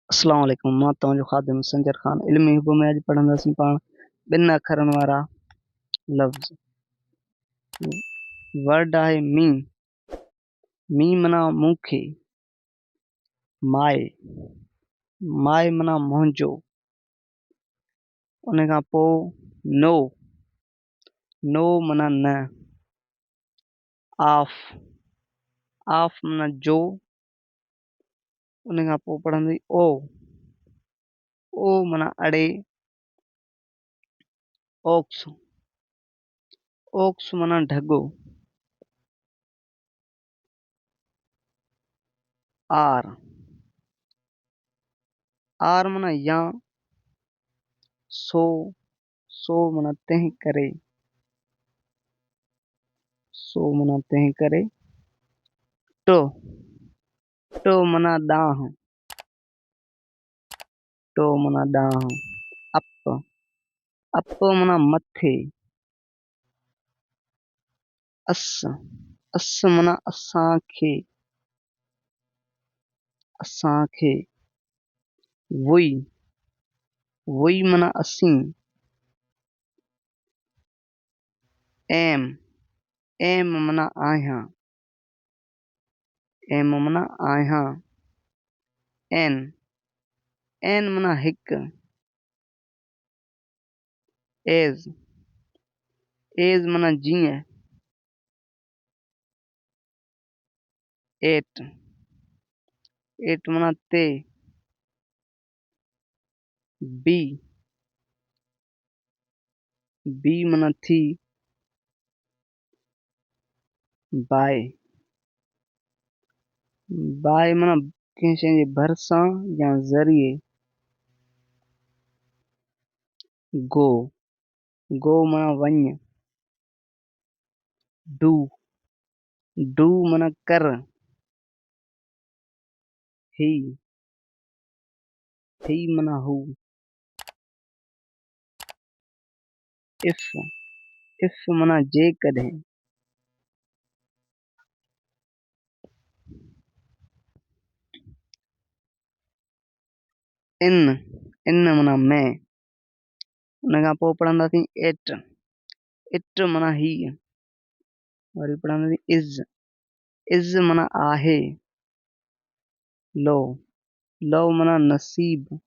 अस्सलाम वालेकुम। मां तव्हांजो ख़ादिम संजर ख़ान। इल्मी हुब में अॼु पढ़ंदासीं पाण ॿिनि अखरनि वारा लफ़्ज़। वर्ड आहे मी। मी माना मूंखे। माए। माए माना मुंहिंजो। उन खां पोइ नो। नो माना न। ऑफ। ऑफ माना जो। उन खां पोइ पढ़ंदी ओ। ओ माना अड़े। ओक्स। ओक्स माना ढॻो। आर। आर माना या। सो। सो माना तंहिं करे। सो माना तंहिं करे। टो। टो माना ॾांहुं। टो माना ॾांहुं। अप। अप माना मथे। अस। अस माना असांखे। असांखे। वुई। वुई माना असीं। एम। एम माना आहियां। एम माना आहियां। एन। एन माना हिकु। एज़। एज़ माना जीअं। एट। एट माना ते। बी। बी माना थी। बाय। बाय माना कंहिं शइ जे भरिसां या ज़रिए। गो। गो माना वञ। डू। डू माना कर। ही। ही माना हू। इफ। इफ माना जेकॾहिं। इन। इन माना मैं। उन खां पोइ पढ़ंदासीं एट। इट माना ही। वरी पढ़ंदासीं इज़। इज़ माना आहे। लो। लो माना नसीब।